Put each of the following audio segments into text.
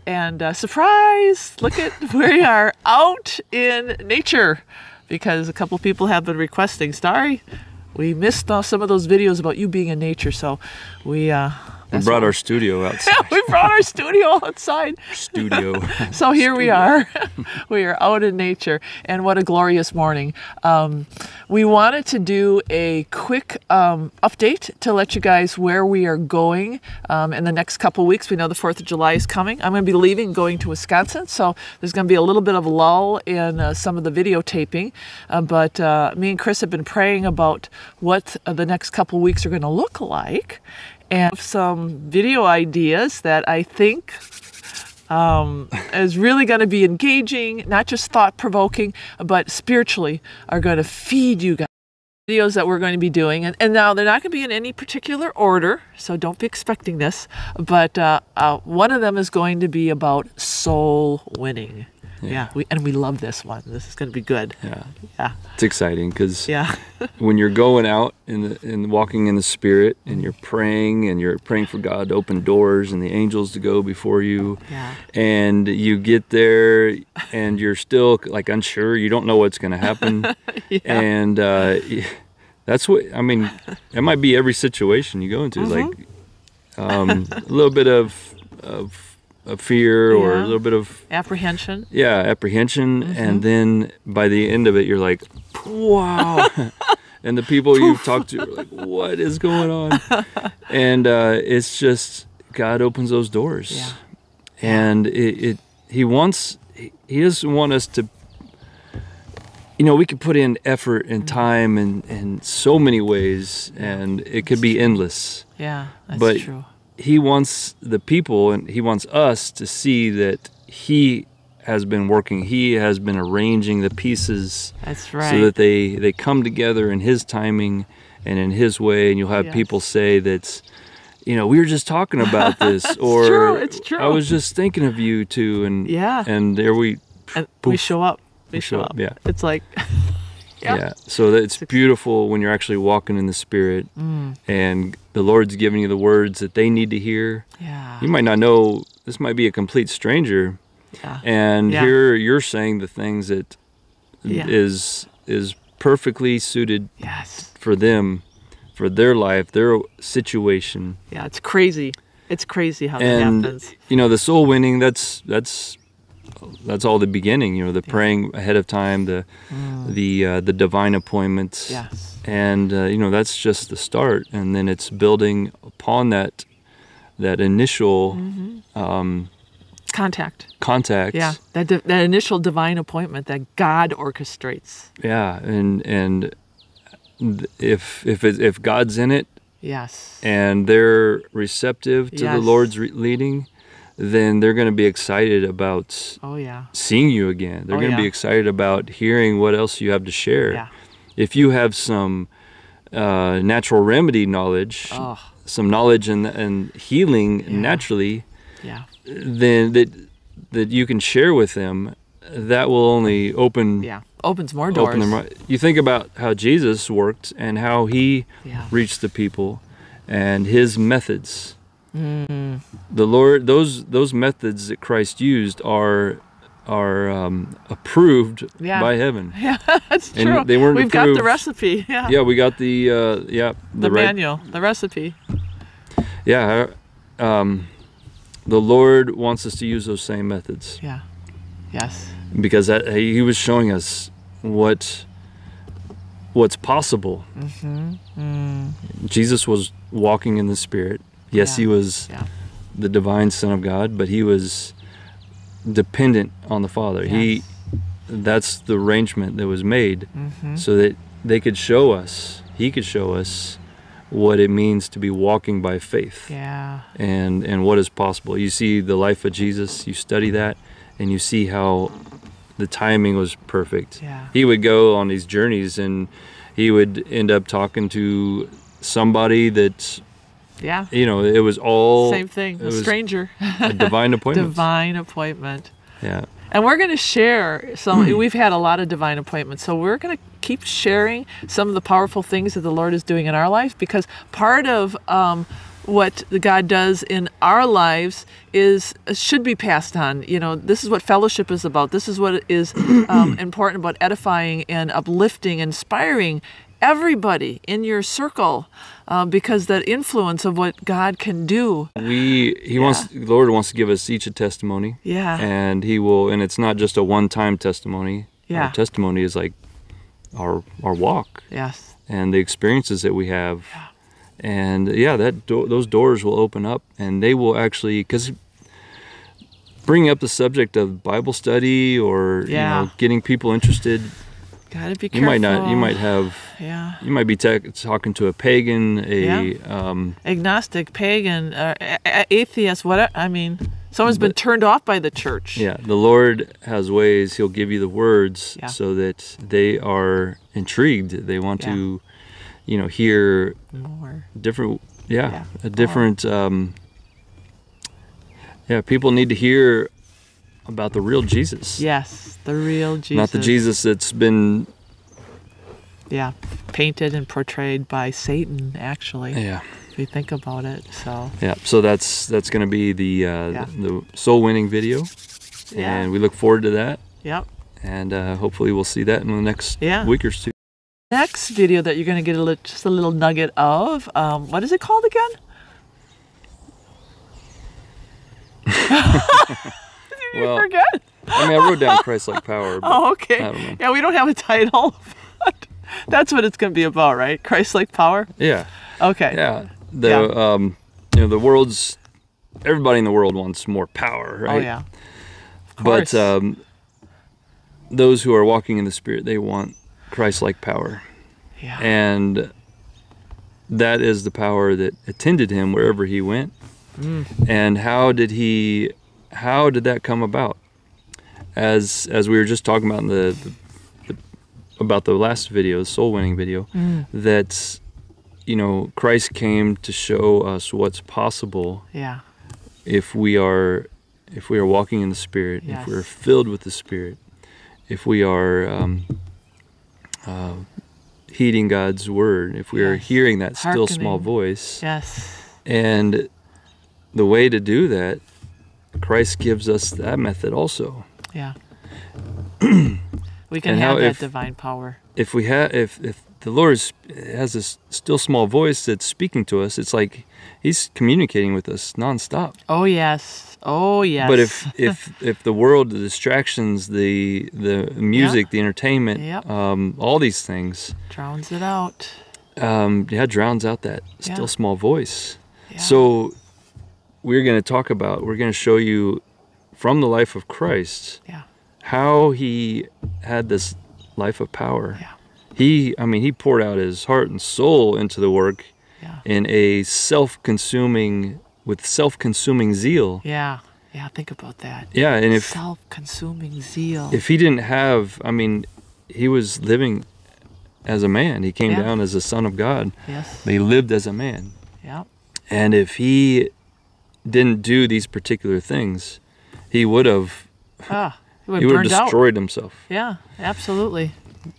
And surprise, look at, we are out in nature because a couple people have been requesting, Starry, we missed some of those videos about you being in nature, so we brought our studio outside. Yeah, we brought our studio outside. Studio. So here we are. We are out in nature, and what a glorious morning. We wanted to do a quick update to let you guys where we are going in the next couple weeks. We know the 4th of July is coming. I'm going to be leaving, going to Wisconsin, so there's going to be a little bit of a lull in some of the videotaping. But me and Chris have been praying about what the next couple weeks are going to look like, and some video ideas that I think is really going to be engaging, not just thought-provoking, but spiritually are going to feed you guys. Videos that we're going to be doing, and now they're not going to be in any particular order, so don't be expecting this, but one of them is going to be about soul winning. Yeah, we love this one. This is going to be good. Yeah, it's exciting because when you're going out and walking in the Spirit, and you're praying for God to open doors and the angels to go before you, and you get there and you're still like unsure. You don't know what's going to happen, and that's what I mean. It might be every situation you go into. It's like a little bit of fear or a little bit of apprehension. Yeah, apprehension. And then by the end of it, you're like, wow. And the people you've talked to are like, what is going on? And it's just, God opens those doors. And he doesn't want us to, we could put in effort and time in so many ways, and it could be endless. Yeah, that's true. He wants the people, and he wants us to see that he has been working. He has been arranging the pieces. That's right. So that they come together in his timing and in his way. And you'll have people say that, we were just talking about this, or it's true. I was just thinking of you too. And and there we show up. We show up. Yeah. It's like. So it's beautiful when you're actually walking in the Spirit, and the Lord's giving you the words that they need to hear. You might not know, this might be a complete stranger, and here you're saying the things that is perfectly suited for them, for their life, their situation. Yeah, it's crazy. It's crazy how that happens. The soul winning, that's all the beginning, the praying ahead of time, the divine appointments, and that's just the start, and then it's building upon that initial contact. Yeah, that initial divine appointment that God orchestrates. Yeah, and if God's in it, and they're receptive to the Lord's leading, then they're going to be excited about seeing you again. They're going to be excited about hearing what else you have to share. If you have some natural remedy knowledge, some knowledge and healing naturally, then that you can share with them, that will only opens more doors. You think about how Jesus worked and how he reached the people and his methods. The Lord, those methods that Christ used are approved by heaven. Yeah, that's true. And they weren't We've approved. got the recipe. Yeah, we got the manual, the recipe. Yeah, the Lord wants us to use those same methods. Yes. Because he was showing us what's possible. Jesus was walking in the Spirit. Yes, he was the divine Son of God, but he was dependent on the Father. That's the arrangement that was made, so that he could show us what it means to be walking by faith. And what is possible. You see the life of Jesus, you study that, and you see how the timing was perfect. He would go on these journeys, and he would end up talking to somebody that it was all same thing. A stranger. A divine appointment. Divine appointment. Yeah. And we're going to share some. We've had a lot of divine appointments, so we're going to keep sharing some of the powerful things that the Lord is doing in our life, because part of what God does in our lives should be passed on. You know, this is what fellowship is about. This is what is important about edifying and uplifting, inspiring everybody in your circle, because that influence of what God can do. The Lord wants to give us each a testimony. Yeah. And He will, and it's not just a one-time testimony. Yeah. Our testimony is like our walk. Yes. And the experiences that we have. Yeah. And yeah, those doors will open up, and they will actually, because bringing up the subject of Bible study or getting people interested. Gotta be careful. You might be talking to a pagan, agnostic, pagan, atheist, whatever. I mean, someone's been turned off by the church. Yeah, the Lord has ways. He'll give you the words so that they are intrigued. They want to, hear more different. Different. People need to hear about the real Jesus. Yes, the real Jesus. Not the Jesus that's been painted and portrayed by Satan, actually. Yeah. If you think about it. So that's going to be the soul winning video. Yeah. And we look forward to that. Yep. And hopefully we'll see that in the next week or two. Next video that you're going to get just a little nugget of, what is it called again? Well, forget? I mean, I wrote down Christ-like power. But okay. I don't know. Yeah, we don't have a title. But that's what it's going to be about, right? Christ-like power? Yeah. Okay. Yeah. The world's, everybody in the world wants more power, right? Oh, yeah. Of course. But those who are walking in the Spirit, they want Christ-like power. Yeah. And that is the power that attended him wherever he went. And how did that come about? As we were just talking about in about the last video, the soul winning video, that Christ came to show us what's possible. Yeah. If we are walking in the Spirit, if we're filled with the Spirit, if we are heeding God's word, if we are hearing that still small voice. Yes. And the way to do that, Christ gives us that method also. Yeah. We can have that divine power. If the Lord has this still small voice that's speaking to us, it's like He's communicating with us nonstop. Oh yes. Oh yes. But if the world, the distractions, the music, the entertainment, all these things drowns it out. Drowns out that still small voice. Yeah. So we're going to show you from the life of Christ how He had this life of power. Yeah. He poured out His heart and soul into the work in a self-consuming zeal. Yeah. Yeah, think about that. Yeah, and if self-consuming zeal. If He didn't have, He was living as a man. He came down as a Son of God. Yes. But He lived as a man. Yeah. And if He didn't do these particular things, He would have destroyed Himself. Yeah, absolutely.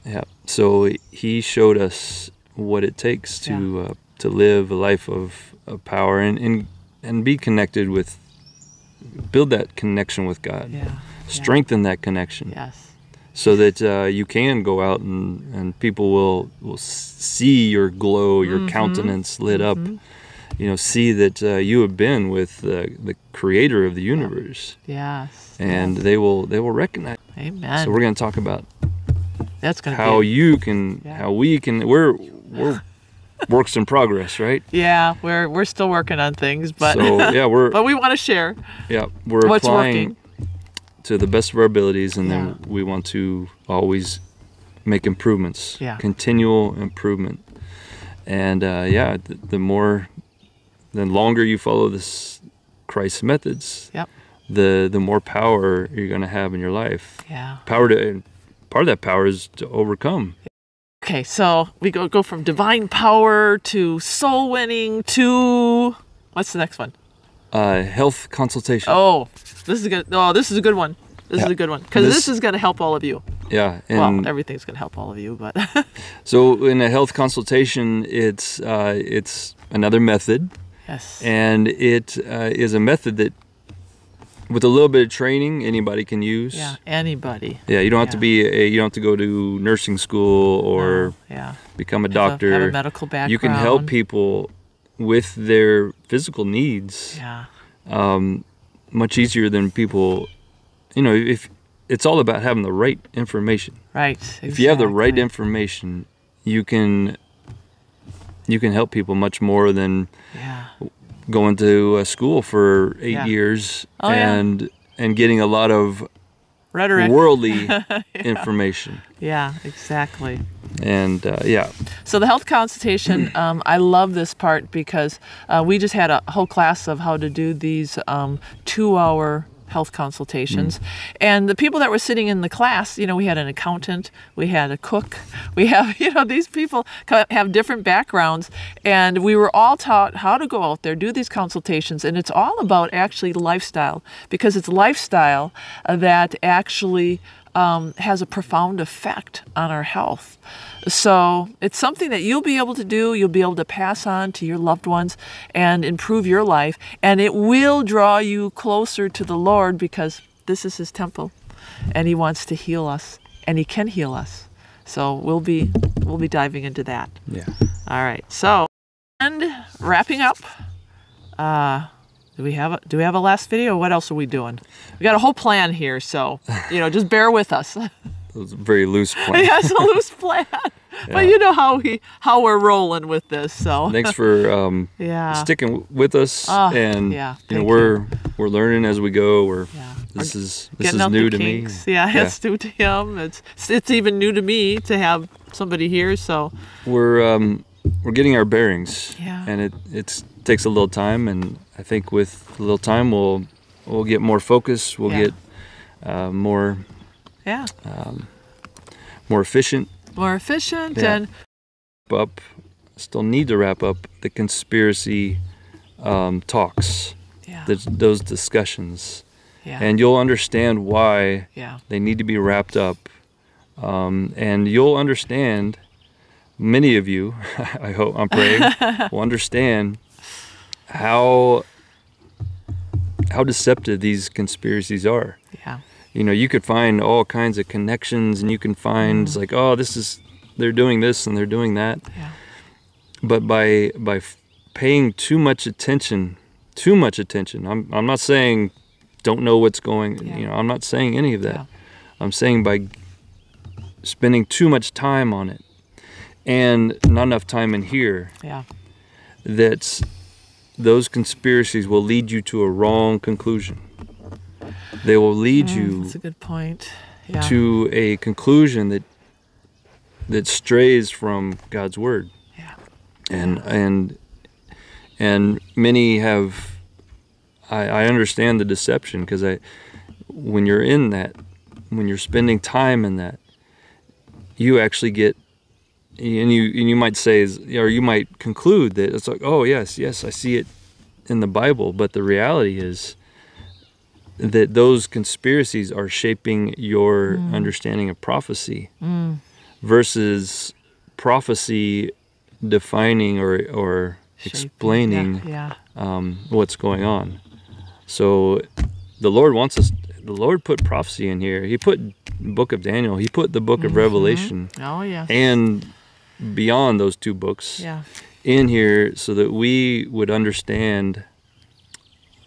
Yeah. So He showed us what it takes to live a life of power and be connected with, build that connection with God. Yeah. Strengthen that connection. Yes. So that you can go out and people will see your glow, your countenance lit up. See that you have been with the Creator of the universe. Yes. And they will recognize. Amen. So we're going to talk about how we can. We're works in progress, right? Yeah, we're still working on things, but but we want to share. Yeah, we're what's applying working to the best of our abilities, and then we want to always make improvements. Yeah. Continual improvement. And the longer you follow this Christ's methods, the more power you're going to have in your life. Yeah. Part of that power is to overcome. Okay, so we go from divine power to soul winning to what's the next one? Health consultation. Oh, this is good. Oh, this is a good one. This is a good one because this is going to help all of you. Yeah. Well, everything's going to help all of you, but so in a health consultation, it's another method. Yes. And it is a method that, with a little bit of training, anybody can use. Yeah, anybody. Yeah, you don't have to be you don't have to go to nursing school or become a doctor. Have a medical background. You can help people with their physical needs. Yeah. Much easier than people, if it's all about having the right information. Right. Exactly. If you have the right information, you can help people much more than going to a school for 8 years and getting a lot of rhetoric, worldly information. Yeah, exactly. And So the health consultation, I love this part because we just had a whole class of how to do these 2-hour health consultations. And the people that were sitting in the class, we had an accountant, we had a cook, we have, these people have different backgrounds, and we were all taught how to go out there, do these consultations, and it's all about actually lifestyle, because it's lifestyle that actually has a profound effect on our health. So it's something that you'll be able to do, you'll be able to pass on to your loved ones and improve your life, and it will draw you closer to the Lord, because this is his temple and he wants to heal us, and he can heal us. So we'll be diving into that. Yeah. All right. So, and wrapping up, do we have a last video? What else are we doing? We got a whole plan here, so just bear with us. It was a very loose plan. Yeah, it's a loose plan. But you know how we're rolling with this. So thanks for sticking with us. And we're learning as we go. This is new to me. Yeah, it's new to him. It's even new to me to have somebody here. So we're getting our bearings. Yeah. And it takes a little time, and I think with a little time we'll get more focus. We'll get more efficient. More efficient and still need to wrap up the conspiracy talks. Yeah. Those discussions. Yeah. And you'll understand why they need to be wrapped up. And you'll understand, many of you, I'm praying, will understand how deceptive these conspiracies are. Yeah. You could find all kinds of connections, and you can find they're doing this and they're doing that. Yeah. But by paying too much attention, I'm not saying don't know what's going, I'm not saying any of that. Yeah. I'm saying by spending too much time on it and not enough time in here, that those conspiracies will lead you to a wrong conclusion. They will lead you that's a good point. To a conclusion that strays from God's word. Yeah. And many have. I understand the deception, because when you're in that, when you're spending time in that, you actually get, and you might say, or you might conclude that it's like, oh yes, I see it in the Bible, but the reality is that those conspiracies are shaping your understanding of prophecy versus prophecy defining or explaining what's going on. So the Lord put prophecy in here. He put book of Daniel. He put the book of Revelation. Oh, yeah. And beyond those two books in here, so that we would understand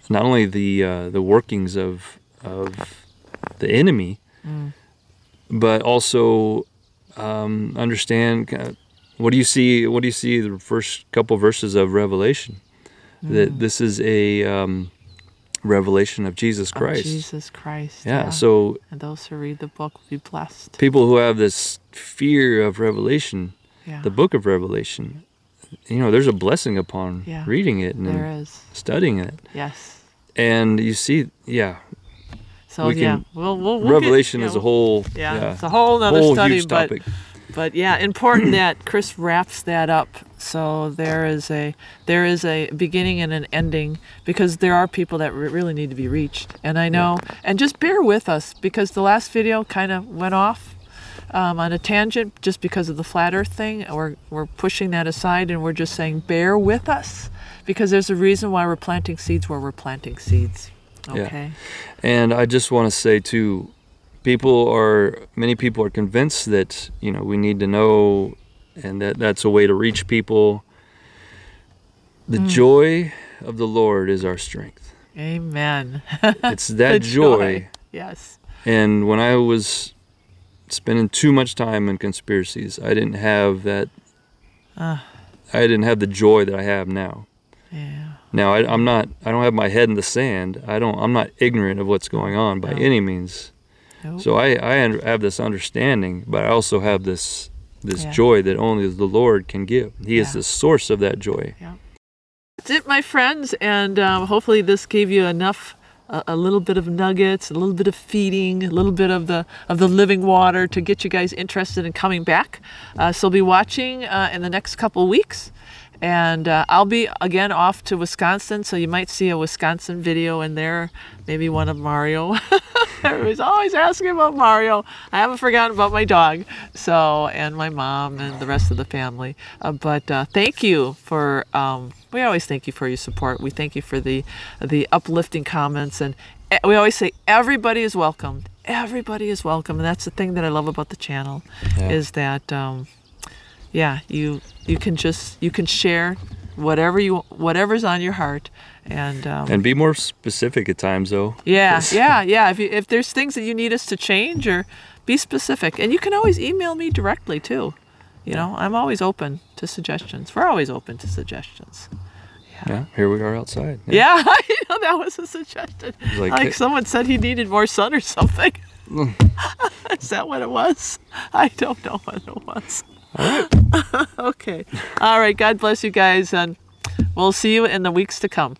not only the workings of the enemy, but also understand what do you see the first couple verses of Revelation, that this is a revelation of Jesus Christ. Jesus Christ. Yeah. So, and those who read the book will be blessed. People who have this fear of Revelation, the book of Revelation, there's a blessing upon reading it and studying it. Yes. And you see, So we'll Revelation is a whole, it's a whole other study, huge topic. But important that Chris wraps that up. So there is a beginning and an ending, because there are people that really need to be reached. And I know, and just bear with us, because the last video kind of went off. on a tangent just because of the flat earth thing. We're pushing that aside, and we're just saying bear with us, because there's a reason why we're planting seeds where we're planting seeds. Okay. Yeah. And I just want to say too, many people are convinced that, we need to know, and that's a way to reach people. The joy of the Lord is our strength. Amen. It's that joy. Yes. And when I was spending too much time in conspiracies, I didn't have that. I didn't have the joy that I have now. Yeah. Now I don't have my head in the sand. I'm not ignorant of what's going on by any means. Nope. So I have this understanding, but I also have this joy that only the Lord can give. He is the source of that joy. Yeah. That's it, my friends, and hopefully this gave you enough, a little bit of nuggets, a little bit of feeding, a little bit of the living water to get you guys interested in coming back. So be watching in the next couple weeks, and I'll be again off to Wisconsin, so you might see a Wisconsin video in there, maybe one of Mario. Everybody's always asking about Mario. I haven't forgotten about my dog, and my mom and the rest of the family. But thank you for. We always thank you for your support. We thank you for the uplifting comments, and we always say everybody is welcome. Everybody is welcome, and that's the thing that I love about the channel, is that you can share whatever's on your heart. And be more specific at times, though. Yeah. If there's things that you need us to change, or be specific, and you can always email me directly too. I'm always open to suggestions. We're always open to suggestions. Yeah. Here we are outside. Yeah, I know that was a suggestion. Like someone said he needed more sun or something. Is that what it was? I don't know what it was. All right. Okay. All right. God bless you guys, and we'll see you in the weeks to come.